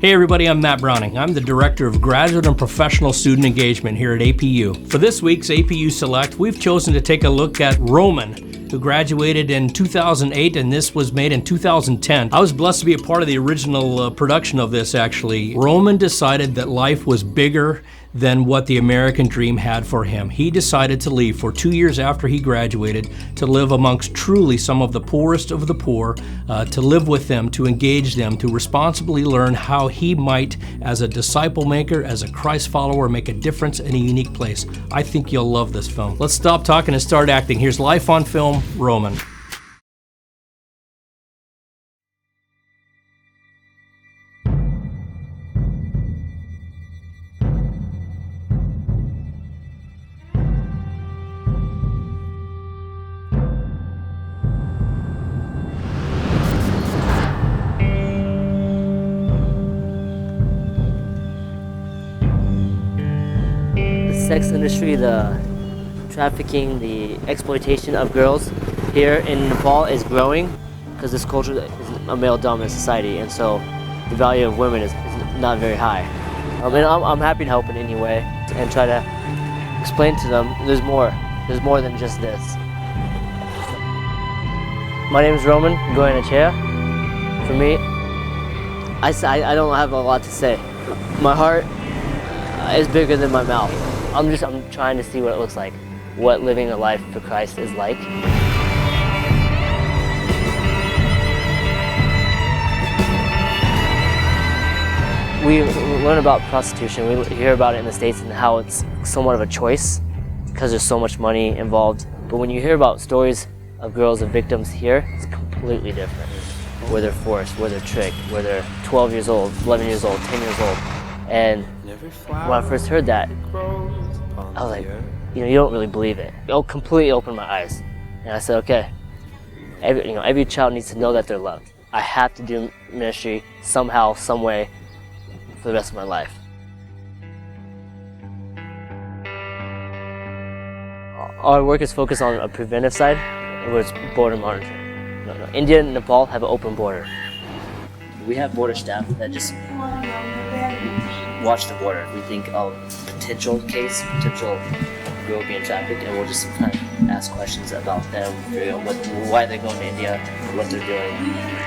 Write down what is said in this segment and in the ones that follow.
Hey everybody, I'm Matt Browning. I'm the Director of Graduate and Professional Student Engagement here at APU. For this week's APU Select, we've chosen to take a look at Roman, who graduated in 2008, and this was made in 2010. I was blessed to be a part of the original production of this, actually. Roman decided that life was bigger than what the American dream had for him. He decided to leave for 2 years after he graduated to live amongst truly some of the poorest of the poor, to live with them, to engage them, to responsibly learn how he might, as a disciple maker, as a Christ follower, make a difference in a unique place. I think you'll love this film. Let's stop talking and start acting. Here's Life on Film, Roman. Sex industry, the trafficking, the exploitation of girls here in Nepal is growing because this culture is a male-dominant society, and so the value of women is not very high. And I'm happy to help in any way and try to explain to them there's more than just this. My name is Roman Goyanechea. For me, I don't have a lot to say. My heart is bigger than my mouth. I'm trying to see what it looks like, what living a life for Christ is like. We learn about prostitution. We hear about it in the States and how it's somewhat of a choice because there's so much money involved. But when you hear about stories of girls and victims here, it's completely different. Where they're forced, where they're tricked, where they're 12 years old, 11 years old, 10 years old. And when I first heard that, I was like, you don't really believe it. It completely opened my eyes. And I said, okay, every child needs to know that they're loved. I have to do ministry somehow, some way, for the rest of my life. Our work is focused on a preventive side, where it's border monitoring. India and Nepal have an open border. We have border staff that just watch the border. We think of potential girl being trafficked, and we'll just kind of ask questions about them, why they're going to India, what they're doing.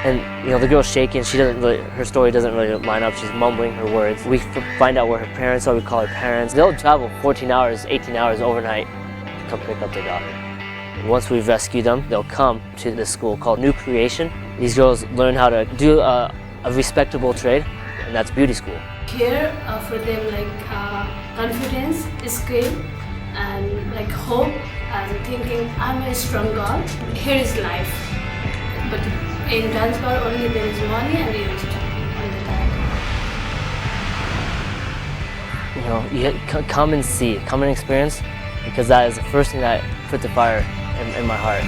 And the girl's shaking. Her story doesn't really line up. She's mumbling her words. We find out where her parents are. We call her parents. They'll travel 14 hours, 18 hours overnight to come pick up their daughter. Once we rescue them, they'll come to this school called New Creation. These girls learn how to do a respectable trade, and that's beauty school. Here for them, confidence, skill, and hope, and thinking I'm a strong girl. Here is life, but in Zanzibar only there is money and used all the time. You come and see, come and experience, because that is the first thing that put the fire in my heart.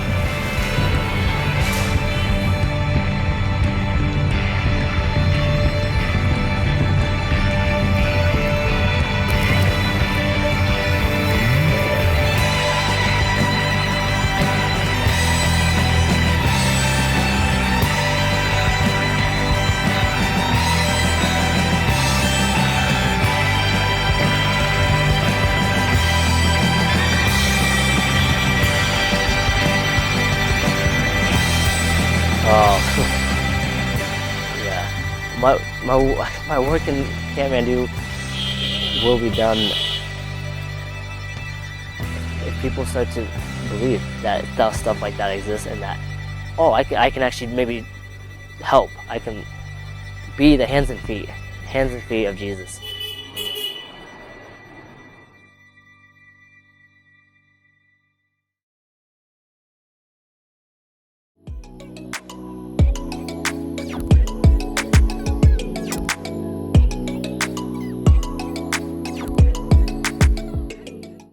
Yeah. My work in Kathmandu will be done if people start to believe that stuff like that exists, and that, I can actually maybe help. I can be the hands and feet of Jesus.